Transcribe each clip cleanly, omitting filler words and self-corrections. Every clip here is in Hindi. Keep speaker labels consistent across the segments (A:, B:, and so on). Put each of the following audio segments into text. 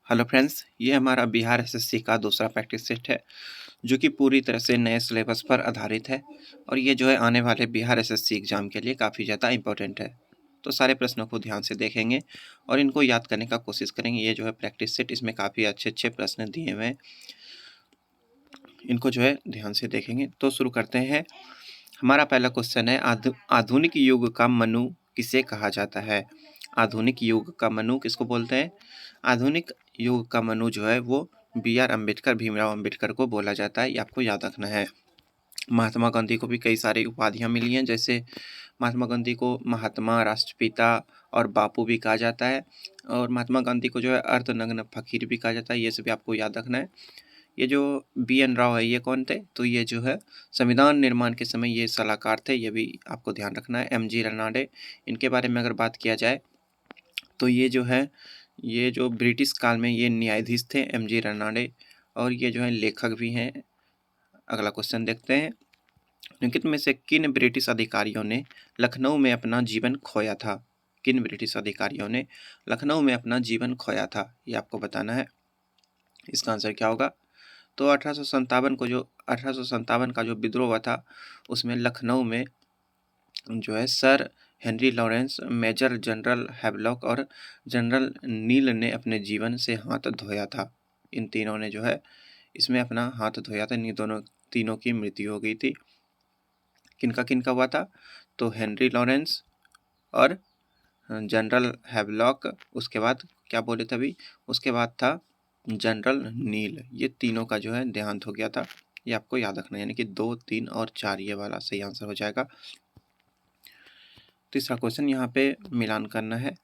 A: हेलो फ्रेंड्स, ये हमारा बिहार एसएससी का दूसरा प्रैक्टिस सेट है, जो कि पूरी तरह से नए सिलेबस पर आधारित है और ये जो है आने वाले बिहार एसएससी एग्ज़ाम के लिए काफ़ी ज़्यादा इम्पोर्टेंट है। तो सारे प्रश्नों को ध्यान से देखेंगे और इनको याद करने का कोशिश करेंगे। ये जो है प्रैक्टिस सेट, इसमें काफ़ी अच्छे-अच्छे प्रश्न दिए हुए हैं, इनको जो है ध्यान से देखेंगे। तो शुरू करते हैं। हमारा पहला क्वेश्चन है, आधुनिक युग का मनु किसे कहा जाता है? आधुनिक युग का मनु किसको बोलते हैं? आधुनिक युग का मनु जो है वो बी आर अम्बेडकर, भीमराव अम्बेडकर को बोला जाता है। ये आपको याद रखना है। महात्मा गांधी को भी कई सारी उपाधियां मिली हैं, जैसे महात्मा गांधी को महात्मा, राष्ट्रपिता और बापू भी कहा जाता है, और महात्मा गांधी को जो है अर्धनग्न फकीर भी कहा जाता है। ये सभी आपको याद रखना है। ये जो बी एन राव है, ये कौन थे? तो ये जो है संविधान निर्माण के समय ये सलाहकार थे, ये भी आपको ध्यान रखना है। एम जी रनाडे, इनके बारे में अगर बात किया जाए तो ये जो है, ये जो ब्रिटिश काल में ये न्यायाधीश थे, एम जी रनाडे, और ये जो है लेखक भी हैं। अगला क्वेश्चन देखते हैं। निम्नलिखित में से किन ब्रिटिश अधिकारियों ने लखनऊ में अपना जीवन खोया था? किन ब्रिटिश अधिकारियों ने लखनऊ में अपना जीवन खोया था? ये आपको बताना है। इसका आंसर क्या होगा? तो 1857 का जो विद्रोह हुआ था, उसमें लखनऊ में जो है sir Henry Lawrence, major general Havelock और जनरल नील ने अपने जीवन से हाथ धोया था। इन तीनों ने जो है इसमें अपना हाथ धोया था। इन दोनों तीनों की मृत्यु हो गई थी। किनका किनका हुआ था? तो हेनरी लॉरेंस और जनरल हैवलॉक, उसके बाद क्या बोले थे अभी, उसके बाद था जनरल नील। ये तीनों का जो है देहांत हो गया था। ये आपको याद रखना है, यानी कि 2, 3 और 4 ये वाला सही आंसर हो जाएगा। तीसरा क्वेश्चन यहाँ पे मिलान करना है।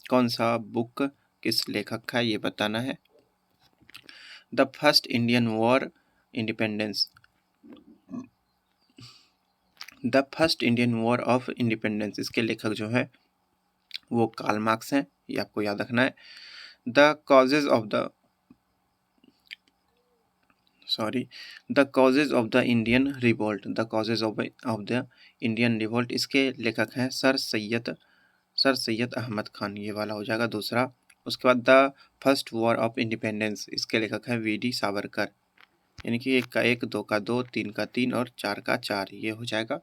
A: कौन सा बुक किस लेखक का है, ये बताना है। The first Indian war independence, the first Indian war of independence, इसके लेखक जो है वो कार्ल मार्क्स हैं। ये आपको याद रखना है। The causes of the the causes of the Indian revolt, the causes of the Indian revolt, इसके लेखक हैं सर सैयद अहमद खान। ये वाला हो जाएगा दूसरा। उसके बाद the first war of independence, इसके लेखक हैं वी डी सावरकर। यानी कि 1 का 1, 2 का 2, 3 का 3 और 4 का 4, ये हो जाएगा।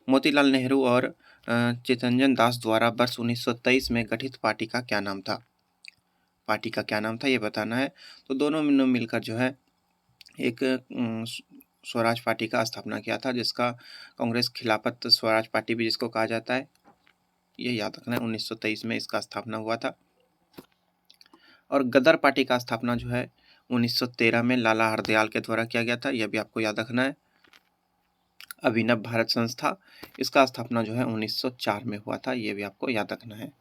A: मोतीलाल नेहरू और चितरंजन दास द्वारा वर्ष 1923 में गठित पार्टी का क्या नाम था? पार्टी का क्या नाम था, ये बताना है। तो दोनों ने मिलकर जो है एक स्वराज पार्टी का स्थापना किया था, जिसका कांग्रेस खिलाफत स्वराज पार्टी भी जिसको कहा जाता है। ये याद रखना है, 1923 में इसका स्थापना हुआ था। और गदर पार्टी का स्थापना जो है 1913 में लाला हरदयाल के द्वारा किया गया था। यह भी आपको याद रखना है। अभिनव भारत संस्था, इसका स्थापना जो है 1904 में हुआ था। ये भी आपको याद रखना है।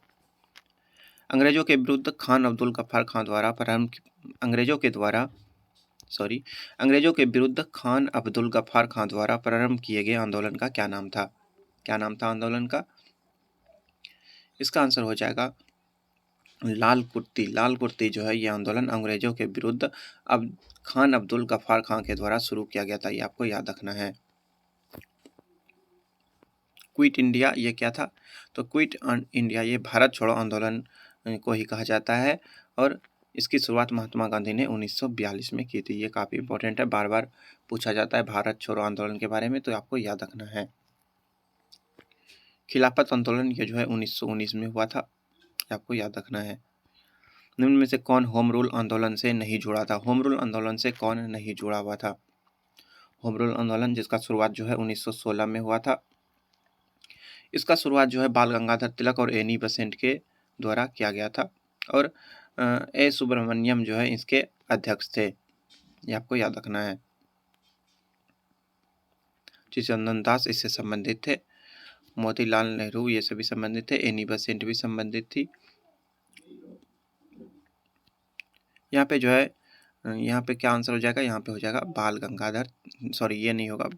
A: अंग्रेजों के विरुद्ध खान अब्दुल गफ्फार खान द्वारा अंग्रेजों के विरुद्ध खान अब्दुल गफ्फार खान द्वारा प्रारंभ किए गए आंदोलन का क्या नाम था? क्या नाम था आंदोलन का? इसका आंसर हो जाएगा लाल कुर्ती। लाल कुर्ती जो है ये आंदोलन अंग्रेजों के विरुद्ध अब खान अब्दुल गफ्फार खान के द्वारा शुरू किया गया था। ये आपको याद रखना है। क्विट इंडिया, ये क्या था? तो क्विट इंडिया ये भारत छोड़ो आंदोलन को ही कहा जाता है, और इसकी शुरुआत महात्मा गांधी ने 1942 में की थी। ये काफ़ी इंपॉर्टेंट है, बार बार पूछा जाता है भारत छोड़ो आंदोलन के बारे में, तो आपको याद रखना है। खिलाफत आंदोलन ये जो है 1919 में हुआ था। आपको याद रखना है। निम्न में से कौन होम रूल आंदोलन से नहीं जुड़ा था? होम रूल आंदोलन से कौन नहीं जुड़ा हुआ था? होम रूल आंदोलन जिसका शुरुआत जो है 1916 में हुआ था। इसका शुरुआत जो है बाल गंगाधर तिलक और एनी बेसेंट के द्वारा किया गया था, और ए सुब्रमण्यम जो है इसके अध्यक्ष थे। ये आपको याद रखना है। चित्तरंजन दास इससे संबंधित थे। मोतीलाल नेहरू ये सभी संबंधित थे। एनी बेसेंट भी संबंधित थी। यहाँ पे जो है, यहाँ पे क्या आंसर हो जाएगा? यहाँ पे हो जाएगा बाल गंगाधर, ये नहीं होगा,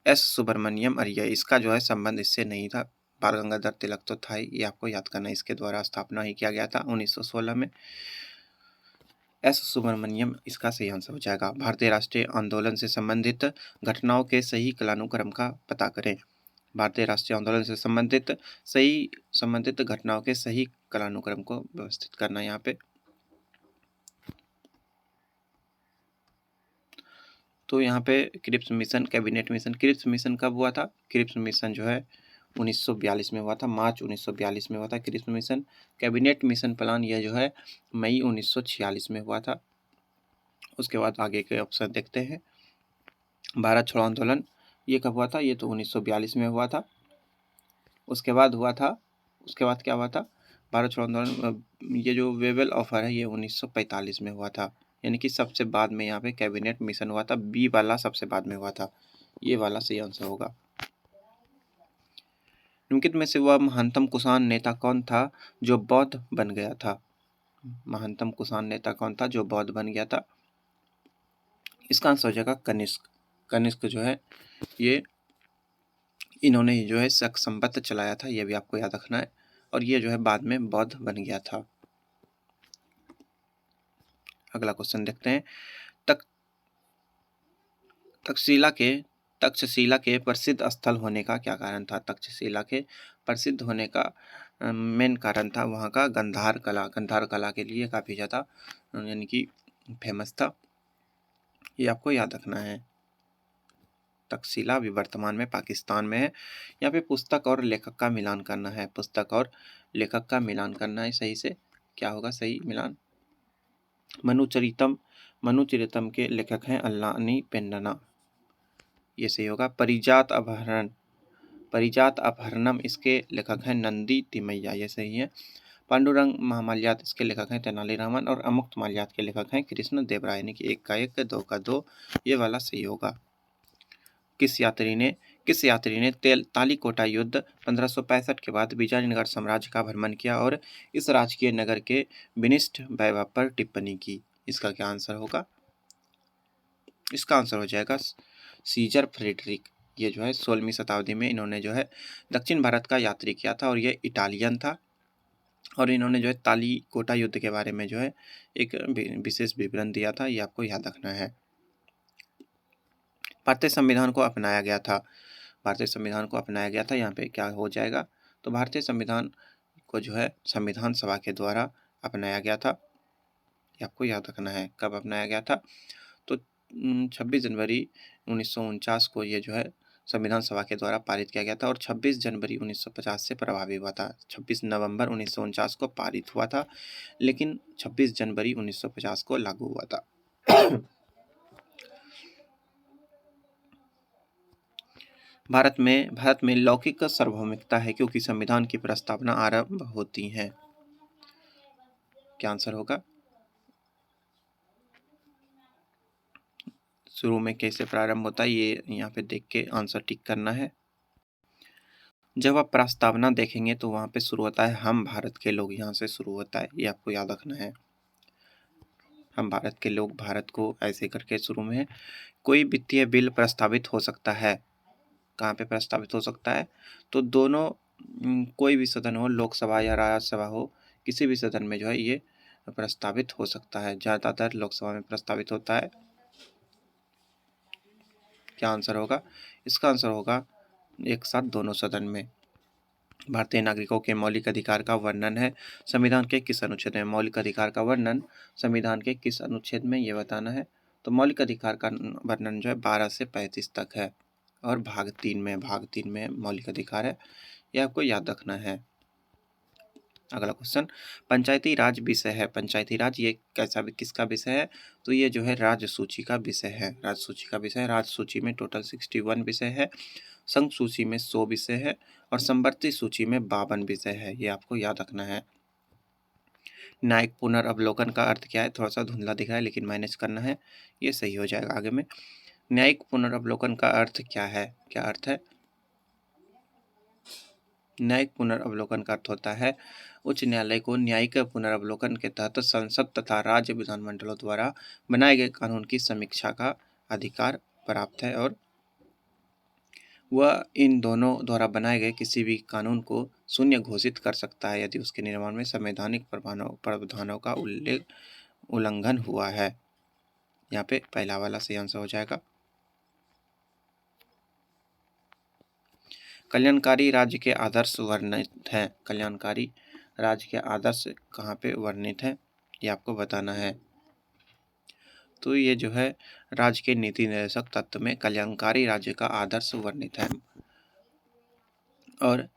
A: एस सुब्रमण्यम अय्यर, इसका जो है संबंध इससे नहीं था। बाल गंगाधर तिलक तो था ही। ये आपको याद करना है, इसके द्वारा स्थापना ही किया गया था 1916 में। एस सुब्रमण्यम इसका सही आंसर हो जाएगा। भारतीय राष्ट्रीय आंदोलन से संबंधित घटनाओं के सही कालानुक्रम का पता करें। भारतीय राष्ट्रीय आंदोलन से संबंधित घटनाओं के सही कालानुक्रम को व्यवस्थित करना है यहाँ पे। तो यहाँ पे Cripps mission, cabinet mission, Cripps mission कब हुआ था? क्रिप्स मिशन जो है 1942 में हुआ था, मार्च 1942 में हुआ था Cripps mission. Cabinet mission plan यह जो है मई 1946 में हुआ था। उसके बाद आगे के ऑप्शन देखते हैं। भारत छोड़ो आंदोलन ये कब हुआ था? ये तो 1942 में हुआ था। उसके बाद हुआ था, उसके बाद क्या हुआ था? भारत छोड़ो आंदोलन, ये जो वेबल ऑफर है ये 1945 में हुआ था, यानी कि सबसे बाद में यहाँ पे कैबिनेट मिशन हुआ था। बी वाला सबसे बाद में हुआ था, ये वाला सही आंसर होगा। निम्नलिखित में से वह महानतम कुषाण नेता कौन था जो बौद्ध बन गया था? महानतम कुषाण नेता कौन था जो बौद्ध बन गया था? इसका आंसर हो जाएगा कनिष्क। कनिष्क जो है ये इन्होंने ही जो है शक संपत चलाया था, ये भी आपको याद रखना है, और ये जो है बाद में बौद्ध बन गया था। अगला क्वेश्चन देखते हैं। तक तक्षशिला के तक्षशिला के प्रसिद्ध स्थल होने का क्या कारण था? तक्षशिला के प्रसिद्ध होने का मेन कारण था वहाँ का गंधार कला। गंधार कला के लिए काफ़ी ज़्यादा यानी कि फेमस था, ये आपको याद रखना है। तक्षशिला अभी वर्तमान में पाकिस्तान में है। यहाँ पे पुस्तक और लेखक का मिलान करना है, पुस्तक और लेखक का मिलान करना है सही से। क्या होगा सही मिलान? मनुचरितम, मनुचरितम के लेखक हैं अल्लानी पेन्नना, ये सही होगा। परिजात अपहरण, परिजात अपहरणम इसके लेखक हैं नंदी तिमैया, ये सही है। पांडुरंग महामाल्यात इसके लेखक हैं तेनालीरामन, और अमुक्त माल्यात के लेखक हैं कृष्ण देव राय, यानी कि एक का एक, दो का दो, ये वाला सही होगा। किस यात्री ने तालीकोटा युद्ध 1565 के बाद विजयनगर साम्राज्य का भ्रमण किया और इस राजकीय नगर के विनिष्ट वैभव पर टिप्पणी की? इसका क्या आंसर होगा? इसका आंसर हो जाएगा सीजर फ्रेडरिक। ये जो है 16वीं शताब्दी में इन्होंने जो है दक्षिण भारत का यात्री किया था, और ये इटालियन था, और इन्होंने जो है तालीकोटा युद्ध के बारे में जो है एक विशेष विवरण दिया था, ये आपको याद रखना है। भारतीय संविधान को अपनाया गया था, भारतीय संविधान को अपनाया गया था, यहाँ पे क्या हो जाएगा? तो भारतीय संविधान को जो है संविधान सभा के द्वारा अपनाया गया था, ये आपको याद रखना है। कब अपनाया गया था? तो 26 जनवरी 1949 को ये जो है संविधान सभा के द्वारा पारित किया गया था, और 26 जनवरी 1950 से प्रभावी हुआ था। 26 नवंबर 1949 को पारित हुआ था, लेकिन 26 जनवरी 1950 को लागू हुआ था। भारत में लौकिक सार्वभौमिकता है क्योंकि संविधान की प्रस्तावना आरंभ होती है। क्या आंसर होगा? शुरू में कैसे प्रारंभ होता है ये यहाँ पे देख के आंसर टिक करना है। जब आप प्रस्तावना देखेंगे तो वहाँ पे शुरू होता है हम भारत के लोग, यहाँ से शुरू होता है, ये आपको याद रखना है। हम भारत के लोग, भारत को ऐसे करके शुरू में है। कोई वित्तीय बिल प्रस्तावित हो सकता है, कहाँ पे प्रस्तावित हो सकता है? तो दोनों कोई भी सदन हो, लोकसभा या राज्यसभा हो, किसी भी सदन में जो है ये प्रस्तावित हो सकता है। ज़्यादातर लोकसभा में प्रस्तावित होता है। क्या आंसर होगा? इसका आंसर होगा एक साथ दोनों सदन में। भारतीय नागरिकों के मौलिक अधिकार का वर्णन है संविधान के किस अनुच्छेद में? मौलिक अधिकार का वर्णन संविधान के किस अनुच्छेद में, ये बताना है। तो मौलिक अधिकार का वर्णन जो है 12 से 35 तक है, और भाग 3 में मौलिक अधिकार है, यह आपको याद रखना है। अगला क्वेश्चन, पंचायती राज विषय है। पंचायती राज ये कैसा किसका विषय है? तो ये जो है राज्य सूची का विषय है, राज्य सूची का विषय है। राज्य सूची में टोटल 61 विषय है, संघ सूची में 100 विषय है, और संवर्ती सूची में 52 विषय है, ये आपको याद रखना है। न्यायिक पुनर्वलोकन का अर्थ क्या है? थोड़ा सा धुंधला दिख रहा है, लेकिन मैनेज करना है, ये सही हो जाएगा आगे में। न्यायिक पुनर्वलोकन का अर्थ क्या है? क्या अर्थ है? न्यायिक पुनर्वलोकन का अर्थ होता है उच्च न्यायालय को न्यायिक पुनर्वलोकन के तहत संसद तथा राज्य विधानमंडलों द्वारा बनाए गए कानून की समीक्षा का अधिकार प्राप्त है, और वह इन दोनों द्वारा बनाए गए किसी भी कानून को शून्य घोषित कर सकता है यदि उसके निर्माण में संवैधानिक प्रावधानों का उल्लंघन हुआ है। यहाँ पे पहला वाला सही आंसर हो जाएगा। कल्याणकारी राज्य के आदर्श वर्णित हैं। कल्याणकारी राज्य के आदर्श कहाँ पे वर्णित है, ये आपको बताना है। तो ये जो है राज्य के नीति निर्देशक तत्व में कल्याणकारी राज्य का आदर्श वर्णित है। और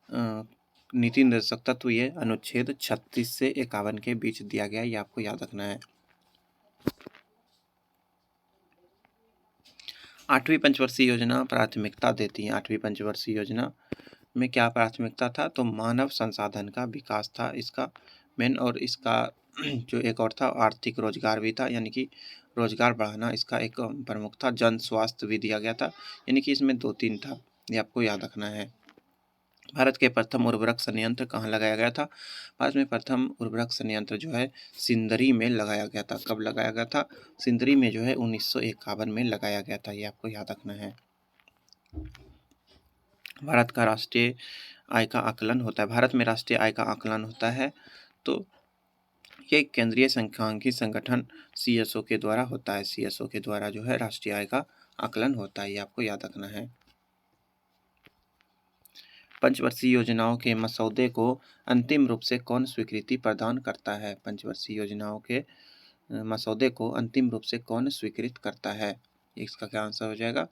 A: नीति निर्देशक तत्व ये अनुच्छेद 36 से 51 के बीच दिया गया है, ये आपको याद रखना है। 8वीं पंचवर्षीय योजना प्राथमिकता देती है। 8वीं पंचवर्षीय योजना में क्या प्राथमिकता था? तो मानव संसाधन का विकास था इसका मेन, और इसका जो एक और था आर्थिक रोजगार भी था, यानी कि रोजगार बढ़ाना इसका एक प्रमुख था। जन स्वास्थ्य भी दिया गया था, यानी कि इसमें 2-3 था, ये आपको याद रखना है। भारत के प्रथम उर्वरक संयंत्र कहाँ लगाया गया था? भारत में प्रथम उर्वरक संयंत्र जो है सिंदरी में लगाया गया था। कब लगाया गया था? सिंदरी में जो है 1951 में लगाया गया था, ये आपको याद रखना है। भारत का राष्ट्रीय आय का आकलन होता है। भारत में राष्ट्रीय आय का आकलन होता है, तो ये केंद्रीय सांख्यिकी संगठन सीएसओ के द्वारा होता है। सीएसओ के द्वारा जो है राष्ट्रीय आय का आकलन होता है, ये आपको याद रखना है। पंचवर्षीय योजनाओं के मसौदे को अंतिम रूप से कौन स्वीकृति प्रदान करता है? पंचवर्षीय योजनाओं के मसौदे को अंतिम रूप से कौन स्वीकृत करता है? इसका क्या आंसर हो जाएगा?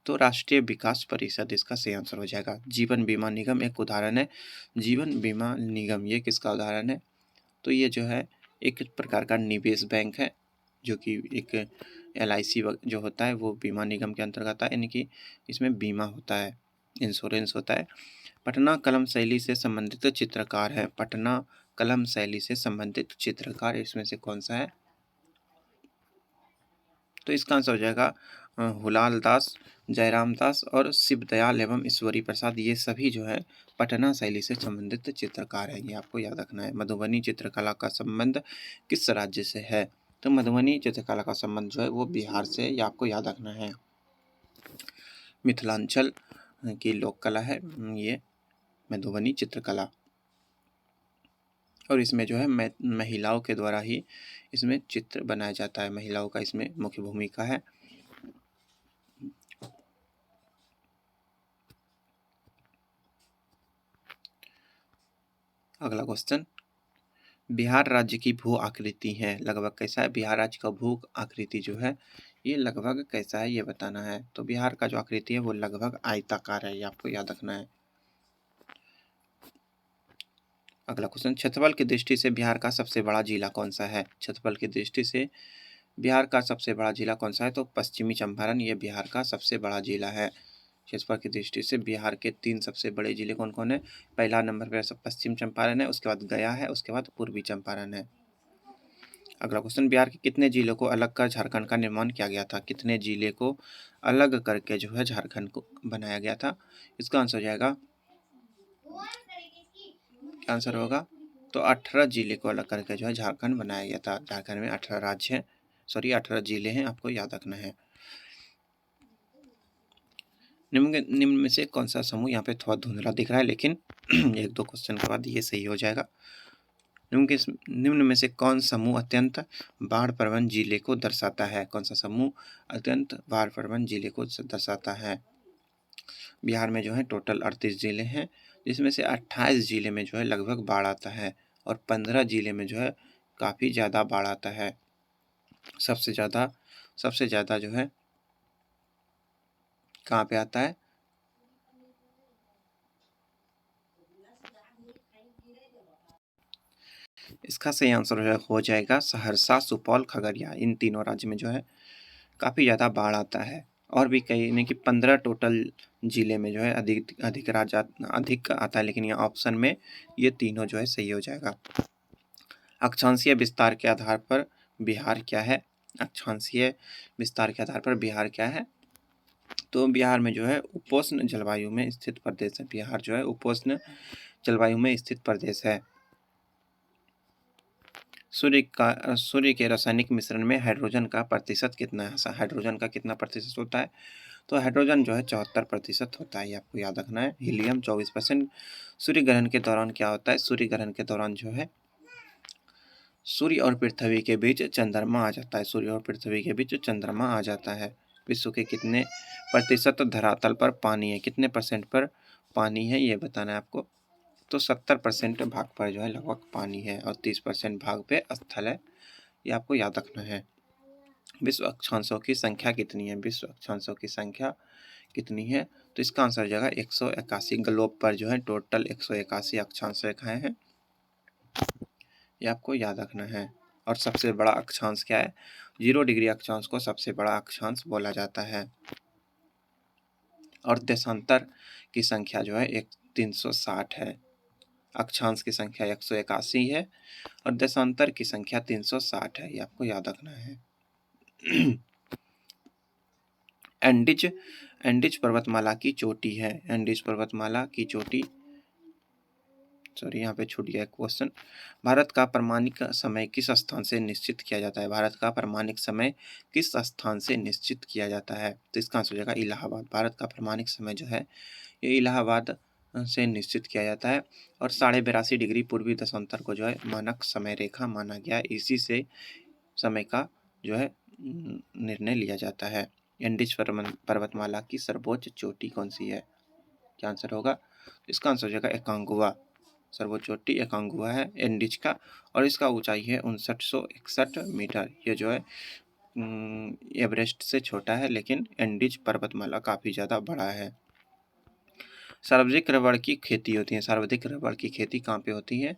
A: तो राष्ट्रीय विकास परिषद इसका सही आंसर हो जाएगा। जीवन बीमा निगम एक उदाहरण है। जीवन बीमा निगम ये किसका उदाहरण है? तो ये जो है एक प्रकार का निवेश बैंक है, जो कि एक LIC जो होता है वो बीमा निगम के अंतर्गत आता है, यानी कि इसमें बीमा होता है, इंश्योरेंस होता है। पटना कलम शैली से संबंधित चित्रकार है। पटना कलम शैली से संबंधित चित्रकार इसमें से कौन सा है? तो इसका आंसर हो जाएगा हुलाल दास, जयराम दास और शिवदयाल एवं ईश्वरी प्रसाद, ये सभी जो है पटना शैली से संबंधित चित्रकार हैं, ये आपको याद रखना है। मधुबनी चित्रकला का संबंध किस राज्य से है? तो मधुबनी चित्रकला का संबंध जो है वो बिहार से, ये आपको याद रखना है। मिथिलांचल की लोक कला है ये मधुबनी चित्रकला, और इसमें जो है महिलाओं के द्वारा ही इसमें चित्र बनाया जाता है। महिलाओं का इसमें मुख्य भूमिका है। अगला क्वेश्चन, बिहार राज्य की भू आकृति है लगभग कैसा है? बिहार राज्य का भू आकृति जो है ये लगभग कैसा है, ये बताना है। तो बिहार का जो आकृति है वो लगभग आयताकार है, ये आपको याद रखना है। अगला क्वेश्चन, क्षेत्रफल की दृष्टि से बिहार का सबसे बड़ा जिला कौन सा है? क्षेत्रफल की दृष्टि से बिहार का सबसे बड़ा जिला कौन सा है? तो पश्चिमी चंपारण ये बिहार का सबसे बड़ा जिला है। क्षेत्रफल की दृष्टि से बिहार के 3 सबसे बड़े जिले कौन कौन है? पहला नंबर पर पश्चिम चंपारण है, उसके बाद गया है, उसके बाद पूर्वी चंपारण है। अगला क्वेश्चन, बिहार के कितने जिलों को अलग कर झारखंड का निर्माण किया गया था? कितने जिले को अलग करके जो है झारखंड को बनाया गया था? इसका आंसर हो जाएगा, क्या आंसर होगा? तो 18 जिले को अलग करके जो है झारखंड बनाया गया था। झारखंड में 18 राज्य हैं, सॉरी 18 जिले हैं, आपको याद रखना है। निम्न में से कौन सा समूह, यहाँ पे थोड़ा धुंधला दिख रहा है लेकिन 1-2 क्वेश्चन के बाद ये सही हो जाएगा। निम्न में से कौन समूह अत्यंत बाढ़ प्रवण जिले को दर्शाता है? कौन सा समूह अत्यंत बाढ़ प्रवण जिले को दर्शाता है? बिहार में जो है टोटल 38 जिले हैं, जिसमें से 28 जिले में जो है लगभग बाढ़ आता है, और 15 जिले में जो है काफ़ी ज़्यादा बाढ़ आता है। सबसे ज़्यादा जो है कहाँ पे आता है? इसका सही आंसर हो जाएगा सहरसा, सुपौल, खगड़िया, इन तीनों राज्य में जो है काफ़ी ज़्यादा बाढ़ आता है। और भी कई नहीं कि 15 टोटल जिले में जो है अधिक आता है, लेकिन यहाँ ऑप्शन में ये तीनों जो है सही हो जाएगा। अक्षांशीय विस्तार के आधार पर बिहार क्या है? अक्षांशीय विस्तार के आधार पर बिहार क्या है? तो बिहार में जो है उपोष्ण जलवायु में स्थित प्रदेश है। बिहार जो है उपोष्ण जलवायु में स्थित प्रदेश है। सूर्य के रासायनिक मिश्रण में हाइड्रोजन का प्रतिशत कितना है? हाइड्रोजन का कितना प्रतिशत होता है? तो हाइड्रोजन जो है 74% होता है, ये आपको याद रखना है। हीलियम 24%। सूर्य ग्रहण के दौरान क्या होता है? सूर्य ग्रहण के दौरान जो है सूर्य और पृथ्वी के बीच चंद्रमा आ जाता है। सूर्य और पृथ्वी के बीच चंद्रमा आ जाता है। विश्व के कितने प्रतिशत धरातल पर पानी है? कितने परसेंट पर पानी है ये बताना है आपको। तो 70% भाग पर जो है लगभग पानी है, और 30% भाग पे स्थल है, ये आपको याद रखना है। विश्व अक्षांशों की संख्या कितनी है? विश्व अक्षांशों की संख्या कितनी है? तो इसका आंसर हो जाएगा 181। ग्लोब पर जो है टोटल 181 अक्षांश रेखाएं हैं, ये आपको याद रखना है। और सबसे बड़ा अक्षांश क्या है? 0 डिग्री अक्षांश को सबसे बड़ा अक्षांश बोला जाता है। और देशांतर की संख्या जो है 360 है। अक्षांश की संख्या 181 है और देशांतर की संख्या 360 है, ये आपको याद रखना है। एंडिज एंडिज पर्वतमाला की चोटी है। एंडिज पर्वतमाला की चोटी, सॉरी यहाँ पे छूट गया क्वेश्चन। भारत का प्रामाणिक समय किस स्थान से निश्चित किया जाता है? भारत का प्रामाणिक समय किस स्थान से निश्चित किया जाता है? तो इसका आंसर हो जाएगा इलाहाबाद। भारत का प्रामाणिक समय जो है ये इलाहाबाद से निश्चित किया जाता है। और 82.5 डिग्री पूर्वी देशांतर को जो है मानक समय रेखा माना गया है। इसी से समय का जो है निर्णय लिया जाता है। एंडिज पर्वतमाला की सर्वोच्च चोटी कौन सी है? क्या आंसर होगा? इसका आंसर हो जाएगा एकांगुआ। सर्वोच्च चोटी एकांगुआ है एंडिज का, और इसका ऊंचाई है 5961 मीटर। ये जो है एवरेस्ट से छोटा है, लेकिन एंडिज पर्वतमाला काफ़ी ज़्यादा बड़ा है। सर्वाधिक रबड़ की खेती होती है। सर्वाधिक रबड़ की खेती कहाँ पे होती है?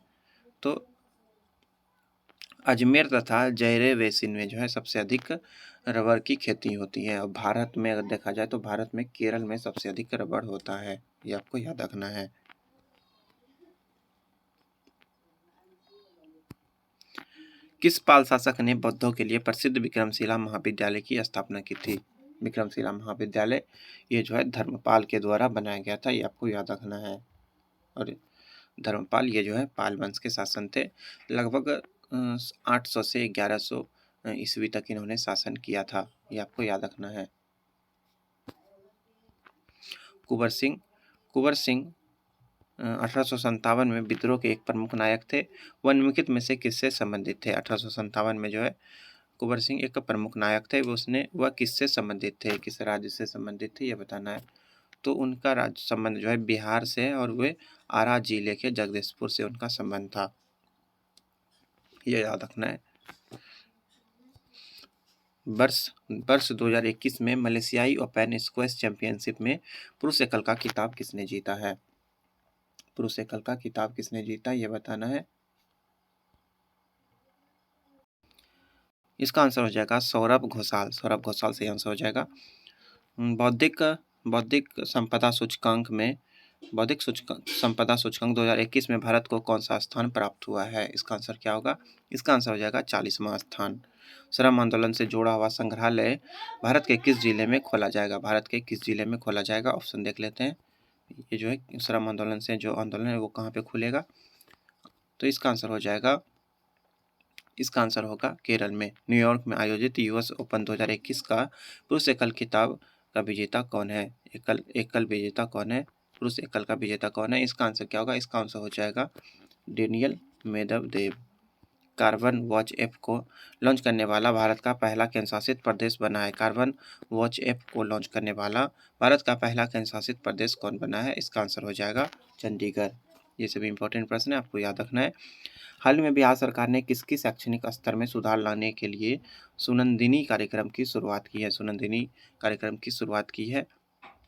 A: तो अजमेर तथा जयरे बेसिन में जो है सबसे अधिक रबड़ की खेती होती है। और भारत में अगर देखा जाए तो भारत में केरल में सबसे अधिक रबड़ होता है, ये आपको याद रखना है। किस पाल शासक ने बौद्धों के लिए प्रसिद्ध विक्रमशिला महाविद्यालय की स्थापना की थी? विक्रमशिला महाविद्यालय ये जो है धर्मपाल के द्वारा बनाया गया था, ये आपको याद रखना है। और धर्मपाल ये जो है पाल वंश के शासन थे। लगभग 800 से 1100 ईस्वी तक इन्होंने शासन किया था, ये आपको याद रखना है। कुंवर सिंह 1857 में विद्रोह के एक प्रमुख नायक थे। वह निम्नलिखित में से किससे संबंधित थे? 1857 में जो है कुंवर सिंह एक प्रमुख नायक थे। वह किससे संबंधित थे, किस राज्य से संबंधित थे, ये बताना है। तो उनका राज्य संबंध जो है बिहार से है, और वे आरा जिले के जगदीशपुर से उनका संबंध था, ये याद रखना है। वर्ष 2021 में मलेशियाई ओपन स्क्वैश चैंपियनशिप में पुरुष एकल का खिताब किसने जीता है? पुरुष एकल का खिताब किसने जीता, ये बताना है। इसका आंसर हो जाएगा सौरभ घोषाल। सौरभ घोषाल से आंसर हो जाएगा। बौद्धिक बौद्धिक संपदा सूचकांक में बौद्धिक संपदा सूचकांक 2021 में भारत को कौन सा स्थान प्राप्त हुआ है? इसका आंसर क्या होगा? इसका आंसर हो जाएगा 40वां स्थान। श्रम आंदोलन से जुड़ा हुआ संग्रहालय भारत के किस जिले में खोला जाएगा? भारत के किस जिले में खोला जाएगा? ऑप्शन देख लेते हैं। ये जो है श्रम आंदोलन से जो आंदोलन है वो कहाँ पे खुलेगा? तो इसका आंसर होगा केरल में। न्यूयॉर्क में आयोजित यूएस ओपन 2021 का पुरुष एकल खिताब का विजेता कौन है? एकल विजेता कौन है? पुरुष एकल का विजेता कौन है? इसका आंसर क्या होगा? इसका आंसर हो जाएगा डेनियल मेदवदेव। कार्बन वॉच ऐप को लॉन्च करने वाला भारत का पहला केंद्र शासित प्रदेश बना है। कार्बन वॉच ऐप को लॉन्च करने वाला भारत का पहला केंद्र शासित प्रदेश कौन बना है? इसका आंसर हो जाएगा चंडीगढ़। ये सभी इंपॉर्टेंट प्रश्न है, आपको याद रखना है। हाल ही में बिहार सरकार ने किसकी शैक्षणिक स्तर में सुधार लाने के लिए सुनंदिनी कार्यक्रम की शुरुआत की है? सुनंदिनी कार्यक्रम की शुरुआत की है,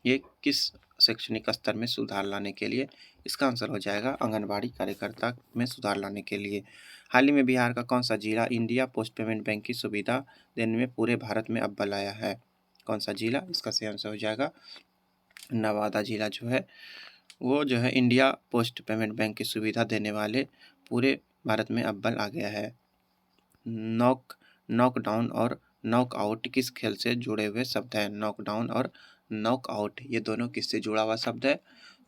A: ये किस शैक्षणिक स्तर में सुधार लाने के लिए? इसका आंसर हो जाएगा आंगनबाड़ी कार्यकर्ता में सुधार लाने के लिए। हाल ही में बिहार का कौन सा जिला इंडिया पोस्ट पेमेंट बैंक की सुविधा देने में पूरे भारत में अव्वल आया है? कौन सा जिला? इसका सही आंसर हो जाएगा नवादा जिला जो है वो जो है इंडिया पोस्ट पेमेंट बैंक की सुविधा देने वाले पूरे भारत में अव्वल आ गया है। नॉकडाउन और नॉकआउट किस खेल से जुड़े हुए शब्द हैं? नॉकडाउन और नॉकआउट ये दोनों किससे जुड़ा हुआ शब्द है?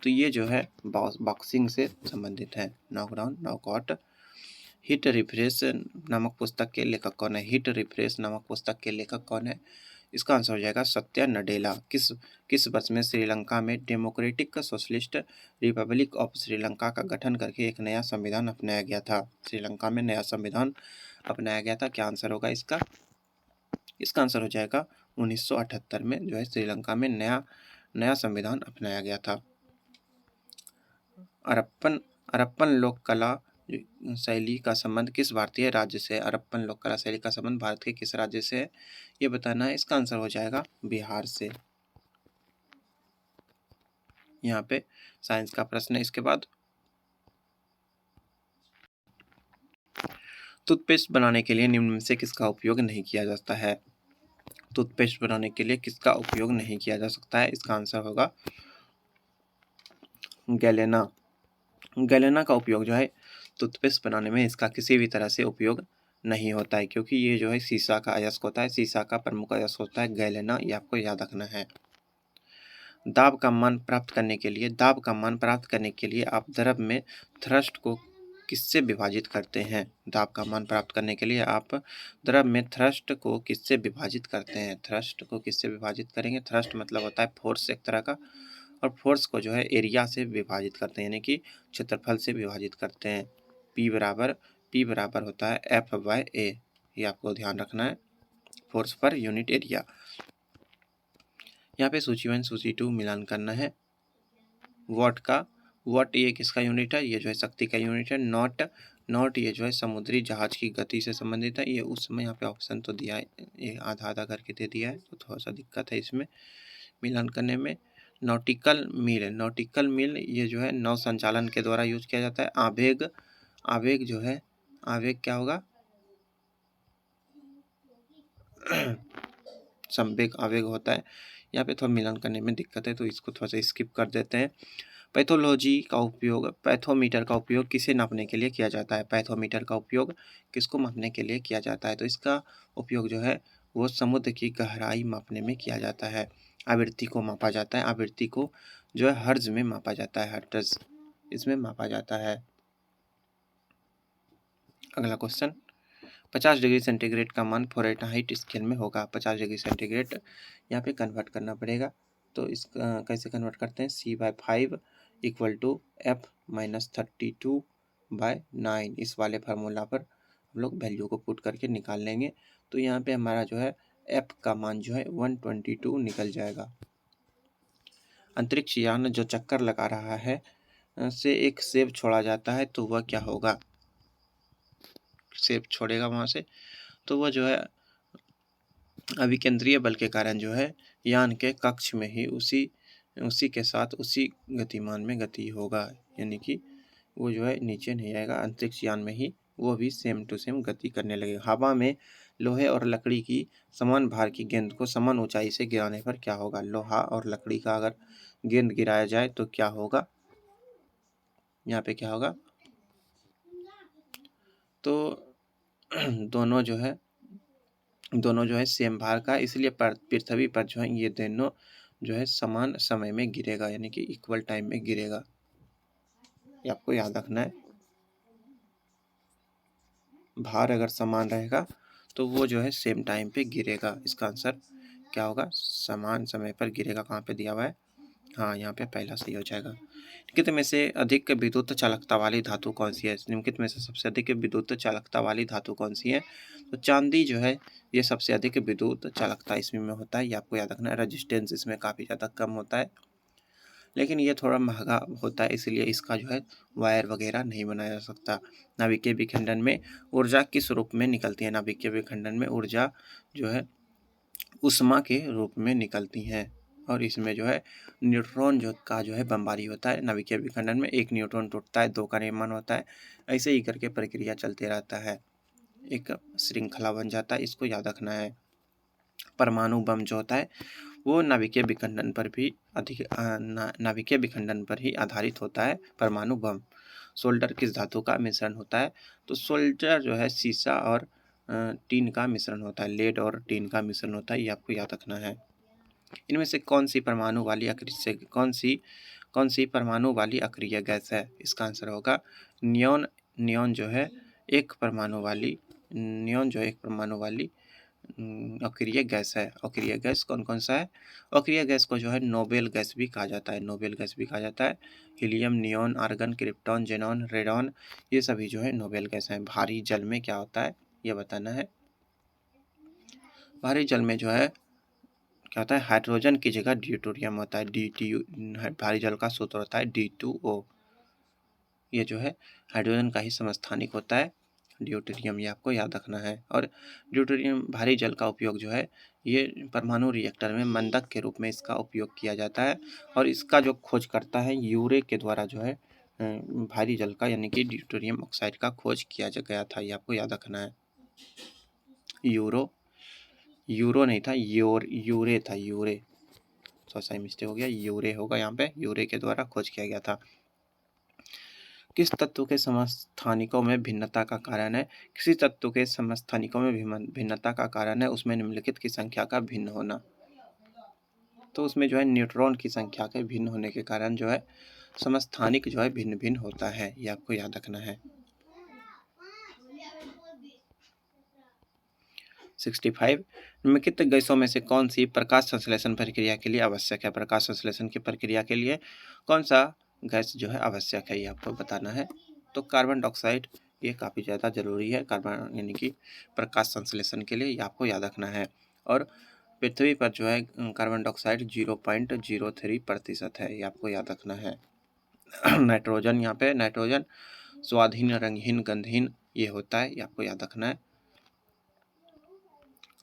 A: तो ये जो है बॉक्सिंग से संबंधित है, नॉकडाउन नॉकआउट। हिट रिफ्रेश नामक पुस्तक के लेखक कौन है? हिट रिफ्रेश नामक पुस्तक के लेखक कौन है? इसका आंसर हो जाएगा सत्या नडेला। किस वर्ष में श्रीलंका में democratic socialist Republic of Sri Lanka का गठन करके एक नया संविधान अपनाया गया था? श्रीलंका में नया संविधान अपनाया गया था, क्या आंसर होगा इसका? इसका आंसर हो जाएगा 1978 में जो है श्रीलंका में नया संविधान अपनाया गया था। हड़प्पन लोक कला शैली का संबंध किस भारतीय राज्य से है? हड़प्पन लोक कला शैली का संबंध भारत के किस राज्य से है? ये बताना है। इसका आंसर हो जाएगा बिहार से। यहाँ पे साइंस का प्रश्न है। इसके बाद टूथपेस्ट बनाने के लिए निम्न में से किसका उपयोग नहीं किया जाता है? टूथपेस्ट बनाने के लिए किसका उपयोग नहीं किया जा सकता है? इसका आंसर होगा गैलेना। गैलेना का उपयोग जो है टूथपेस्ट बनाने में इसका किसी भी तरह से उपयोग नहीं होता है, क्योंकि ये जो है सीसा का अयस्क होता है। सीसा का प्रमुख अयस्क होता है गैलेना, ये आपको याद रखना है। दाब का मान प्राप्त करने के लिए आप द्रव में थ्रस्ट को किससे विभाजित करते हैं? दाब का मान प्राप्त करने के लिए आप द्रव में थ्रस्ट को किससे विभाजित करते हैं? थ्रस्ट को किससे विभाजित करेंगे? थ्रस्ट मतलब होता है फोर्स एक तरह का, और फोर्स को जो है एरिया से विभाजित करते हैं, यानी कि क्षेत्रफल से विभाजित करते हैं। P बराबर होता है F/A, ये आपको ध्यान रखना है, फोर्स पर यूनिट एरिया। यहाँ पे सूची 1 सूची 2 मिलान करना है। वॉट ये किसका यूनिट है? ये जो है शक्ति का यूनिट है। नॉट ये जो है समुद्री जहाज की गति से संबंधित है। ये उस समय यहाँ पे ऑप्शन तो दिया है, ये आधा आधा करके दे दिया है, तो थोड़ा सा दिक्कत है इसमें मिलान करने में। नॉटिकल मील ये जो है नौ संचालन के द्वारा यूज किया जाता है। आवेग जो है, आवेग क्या होगा? संवेग आवेग होता है। यहाँ पे थोड़ा मिलान करने में दिक्कत है, तो इसको थोड़ा सा स्किप कर देते हैं। पैथोमीटर का उपयोग किसे नापने के लिए किया जाता है? पैथोमीटर का उपयोग किसको मापने के लिए किया जाता है? तो इसका उपयोग जो है वो समुद्र की गहराई मापने में किया जाता है। आवृत्ति को मापा जाता है। आवृत्ति को जो है हर्ट्ज में मापा जाता है। हर्ट्ज इसमें मापा जाता है। अगला क्वेश्चन, 50 डिग्री सेंटीग्रेड का मान फ़ारेनहाइट स्केल में होगा। 50 डिग्री सेंटीग्रेड यहाँ पे कन्वर्ट करना पड़ेगा। तो इसका कैसे कन्वर्ट करते हैं? C/5 = F-32/9, इस वाले फार्मूला पर हम लोग वैल्यू को पुट करके निकाल लेंगे। तो यहाँ पे हमारा जो है F का मान जो है 122 निकल जाएगा। अंतरिक्ष यान जो चक्कर लगा रहा है से एक सेब छोड़ा जाता है, तो वह क्या होगा? सेब छोड़ेगा वहाँ से, तो वह जो है अभिकेंद्रीय बल के कारण जो है यान के कक्ष में ही उसी के साथ उसी गतिमान में गति होगा, यानी कि वो जो है नीचे नहीं आएगा, अंतरिक्ष यान में ही वो भी सेम टू सेम गति करने लगेगा। हवा में लोहे और लकड़ी की समान भार की गेंद को समान ऊंचाई से गिराने पर क्या होगा? लोहा और लकड़ी का अगर गेंद गिराया जाए तो क्या होगा? यहाँ पे क्या होगा? तो दोनों जो है सेम भार का, इसलिए पृथ्वी पर जो है ये दोनों जो है समान समय में गिरेगा, यानी कि इक्वल टाइम में गिरेगा। ये आपको याद रखना है। भार अगर समान रहेगा तो वो जो है सेम टाइम पे गिरेगा। इसका आंसर क्या होगा? समान समय पर गिरेगा। कहाँ पे दिया हुआ है? हाँ, यहाँ पे पहला सही हो जाएगा। निम्नलिखित में से अधिक विद्युत चालकता वाली धातु कौन सी है? निम्नलिखित में से सबसे अधिक विद्युत चालकता वाली धातु कौन सी है? तो चांदी जो है ये सबसे अधिक विद्युत चालकता इसमें में होता है। ये आपको याद रखना है। रेजिस्टेंस इसमें काफ़ी ज़्यादा कम होता है, लेकिन ये थोड़ा महंगा होता है, इसलिए इसका जो है वायर वगैरह नहीं बनाया जा सकता। नाभिकीय विखंडन में ऊर्जा किस रूप में निकलती है? नाभिकीय विखंडन में ऊर्जा जो है ऊष्मा के रूप में निकलती हैं, और इसमें जो है न्यूट्रॉन जो है बमबारी होता है। नाभिकीय विखंडन में एक न्यूट्रॉन टूटता है, 2 का निर्माण होता है। ऐसे ही करके प्रक्रिया चलते रहता है, एक श्रृंखला बन जाता है। इसको याद रखना है। परमाणु बम जो होता है वो नाभिकीय विखंडन पर भी नाभिकीय विखंडन पर ही आधारित होता है, परमाणु बम। सोल्डर किस धातु का मिश्रण होता है? तो सोल्डर जो है सीसा और टीन का मिश्रण होता है। लेड और टीन का मिश्रण होता है, ये आपको याद रखना है। इनमें से कौन सी परमाणु वाली अक्रिय गैस है? इसका आंसर होगा नियोन। नियोन जो है एक परमाणु वाली अक्रिय गैस है। अक्रिय गैस कौन कौन सा है? अक्रिय गैस को जो है नोबेल गैस भी कहा जाता है। Helium, neon, argon, krypton, xenon, radon, ये सभी जो है नोबेल गैस हैं। भारी जल में क्या होता है ये बताना है। भारी जल में जो है क्या होता है? हाइड्रोजन की जगह ड्यूटेरियम होता है। DTU भारी जल का सूत्र होता है D2O। ये जो है हाइड्रोजन का ही समस्थानिक होता है ड्यूटेरियम, ये आपको याद रखना है। और ड्यूटेरियम भारी जल का उपयोग जो है ये परमाणु रिएक्टर में मंदक के रूप में इसका उपयोग किया जाता है। और इसका जो खोज करता है यूरे के द्वारा जो है भारी जल का यानी कि ड्यूटेरियम ऑक्साइड का खोज किया गया था, ये आपको याद रखना है। यूरो नहीं था, यूरे था, यूरे, थोड़ा सा मिस्टेक हो गया, यूरे होगा यहाँ पे, यूरे के द्वारा खोज किया गया था। किस तत्व के समस्थानिकों में भिन्नता का कारण है? किसी तत्व के समस्थानिकों में भिन्नता का कारण है उसमें निम्नलिखित की संख्या का भिन्न होना। तो उसमें जो है न्यूट्रॉन की संख्या के भिन्न होने के कारण जो है समस्थानिक जो है भिन्न भिन्न होता है, ये आपको याद रखना है। 65 निम्नलिखित गैसों में से कौन सी प्रकाश संश्लेषण प्रक्रिया के लिए आवश्यक है? प्रकाश संश्लेषण की प्रक्रिया के लिए कौन सा गैस जो है आवश्यक है, ये आपको बताना है। तो कार्बन डाइऑक्साइड ये काफ़ी ज़्यादा जरूरी है कार्बन यानी कि प्रकाश संश्लेषण के लिए, ये आपको याद रखना है। और पृथ्वी पर जो है कार्बन डाइऑक्साइड 0.03% है, ये आपको याद रखना है। नाइट्रोजन, यहाँ पे नाइट्रोजन स्वादहीन, रंगहीन, गंधहीन ये होता है, ये आपको याद रखना है।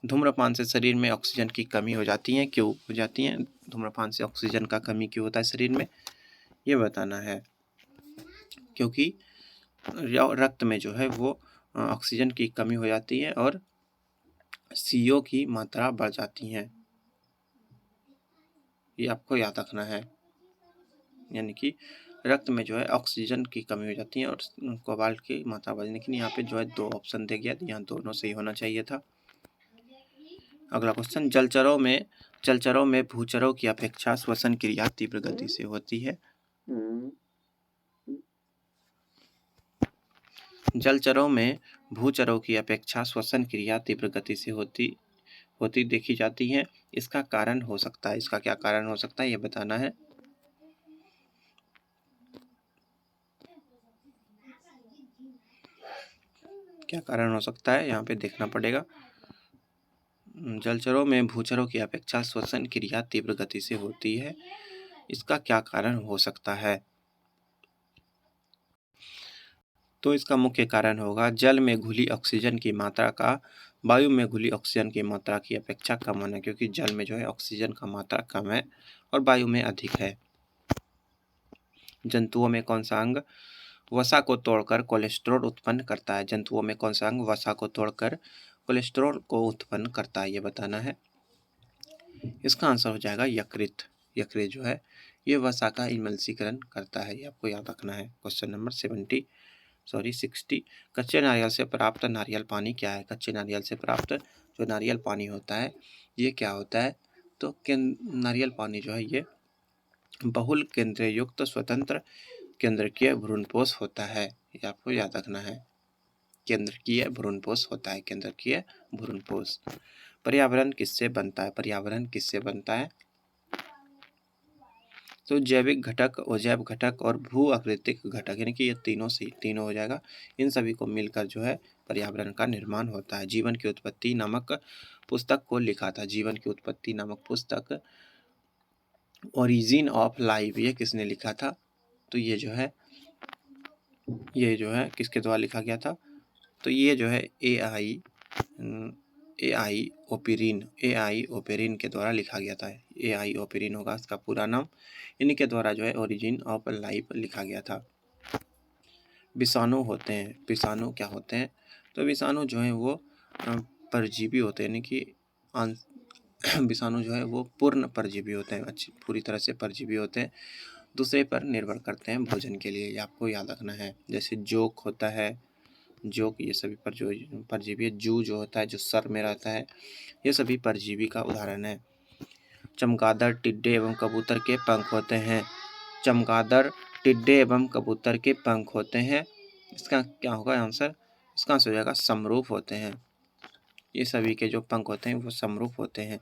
A: धूम्रपान से शरीर में ऑक्सीजन की कमी हो जाती है, क्यों हो जाती है? धूम्रपान से ऑक्सीजन का कमी क्यों होता है शरीर में, ये बताना है। क्योंकि रक्त में जो है वो ऑक्सीजन की कमी हो जाती है और CO की मात्रा बढ़ जाती है, ये आपको याद रखना है। यानी कि रक्त में जो है ऑक्सीजन की कमी हो जाती है और कोबाल्ट की मात्रा बढ़, लेकिन यहाँ पे जो है 2 ऑप्शन दे गया, यहाँ दोनों सही होना चाहिए था। अगला क्वेश्चन, जलचरों में भूचरों की अपेक्षा श्वसन क्रिया तीव्र गति से होती है। जलचरों में भूचरों की अपेक्षा श्वसन क्रिया तीव्र गति से होती देखी जाती है। इसका कारण हो सकता है, इसका क्या कारण हो सकता है ये बताना है। क्या कारण हो सकता है यहाँ पे देखना पड़ेगा। जलचरों में भूचरों की अपेक्षा श्वसन क्रिया तीव्र गति से होती है, इसका क्या कारण हो सकता है? तो इसका मुख्य कारण होगा जल में घुली ऑक्सीजन की मात्रा का वायु में घुली ऑक्सीजन की मात्रा की अपेक्षा कम होना, क्योंकि जल में जो है ऑक्सीजन का मात्रा कम है और वायु में अधिक है। जंतुओं में कौन सा अंग वसा को तोड़कर कोलेस्ट्रॉल उत्पन्न करता है? जंतुओं में कौन सा अंग वसा को तोड़कर कोलेस्ट्रॉल को उत्पन्न करता है, ये बताना है। इसका आंसर हो जाएगा यकृत। यकृत जो है ये वसा का इमल्सीकरण करता है, ये आपको याद रखना है। Question number 60। कच्चे नारियल से प्राप्त नारियल पानी क्या है? कच्चे नारियल से प्राप्त जो नारियल पानी होता है ये क्या होता है? तो नारियल पानी जो है ये बहुल केंद्र युक्त स्वतंत्र केंद्रकीय भ्रूणपोष होता है, ये आपको याद रखना है। केंद्रकीय भ्रूणपोष होता है, केंद्रकीय भ्रूणपोष। पर्यावरण किससे बनता है? पर्यावरण किससे बनता है? तो जैविक घटक, अजैव घटक और भू आकृतिक घटक, यानी कि ये तीनों हो जाएगा। इन सभी को मिलकर जो है पर्यावरण का निर्माण होता है। जीवन की उत्पत्ति नामक पुस्तक को लिखा था, जीवन की उत्पत्ति नामक पुस्तक ओरिजिन ऑफ लाइफ ये किसने लिखा था? तो ये जो है किसके द्वारा लिखा गया था? तो ये जो है AI ओपेरिन के द्वारा लिखा गया था। AI ओपेरिन होगा इसका पूरा नाम, इन्हीं के द्वारा जो है ओरिजिन ऑफ लाइफ लिखा गया था। विषाणु होते हैं, विषाणु क्या होते हैं? तो विषाणु जो है वो परजीवी होते हैं, यानी कि विषाणु जो है वो पूर्ण परजीवी होते हैं, अच्छी पूरी तरह से परजीवी होते हैं, दूसरे पर निर्भर करते हैं भोजन के लिए, ये आपको याद रखना है। जैसे जोक होता है, जोक ये सभी पर जो परजीवी है। जू जो होता है जो सर में रहता है, ये सभी परजीवी का उदाहरण है। चमगादड़, टिड्डे एवं कबूतर के पंख होते हैं। चमगादड़, टिड्डे एवं कबूतर के पंख होते हैं, इसका क्या होगा आंसर? इसका आंसर हो जाएगा समरूप होते हैं। ये सभी के जो पंख होते हैं वो समरूप होते हैं।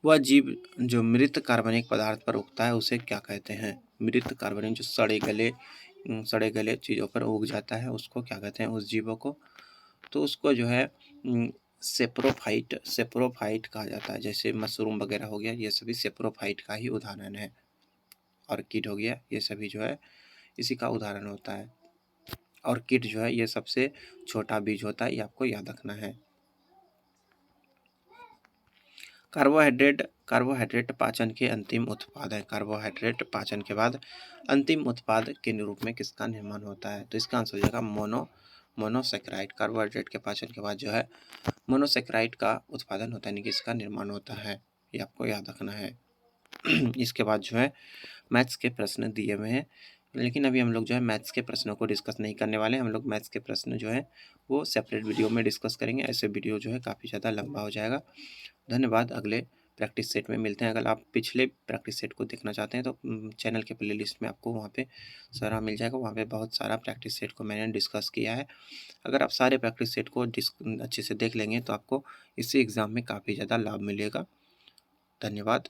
A: वह जीव जो मृत कार्बनिक पदार्थ पर उगता है उसे क्या कहते हैं? मृत कार्बनिक जो सड़े गले चीज़ों पर उग जाता है उसको क्या कहते हैं उस जीवों को? तो उसको जो है सेप्रोफाइट कहा जाता है। जैसे मशरूम वगैरह हो गया, ये सभी सेप्रोफाइट का ही उदाहरण है। ऑर्किड हो गया, ये सभी जो है इसी का उदाहरण होता है। और कीट जो है ये सबसे छोटा बीज होता है, ये आपको याद रखना है। कार्बोहाइड्रेट कार्बोहाइड्रेट पाचन के अंतिम उत्पाद है। कार्बोहाइड्रेट पाचन के बाद अंतिम उत्पाद के रूप में किसका निर्माण होता है? तो इसका आंसर हो जाएगा मोनोसेक्राइड। कार्बोहाइड्रेट के पाचन के बाद जो है मोनोसेक्राइड का उत्पादन होता है, यानी कि इसका निर्माण होता है। ये आपको याद रखना है। इसके बाद जो है मैथ्स के प्रश्न दिए हुए हैं, लेकिन अभी हम लोग जो है मैथ्स के प्रश्नों को डिस्कस नहीं करने वाले हैं। हम लोग मैथ्स के प्रश्न जो है वो सेपरेट वीडियो में डिस्कस करेंगे। ऐसे वीडियो जो है काफ़ी ज़्यादा लंबा हो जाएगा। धन्यवाद। अगले प्रैक्टिस सेट में मिलते हैं। अगर आप पिछले प्रैक्टिस सेट को देखना चाहते हैं तो चैनल के प्लेलिस्ट में आपको वहाँ पे सारा मिल जाएगा। वहाँ पे बहुत सारा प्रैक्टिस सेट को मैंने डिस्कस किया है। अगर आप सारे प्रैक्टिस सेट को अच्छे से देख लेंगे तो आपको इसी एग्ज़ाम में काफ़ी ज़्यादा लाभ मिलेगा। धन्यवाद।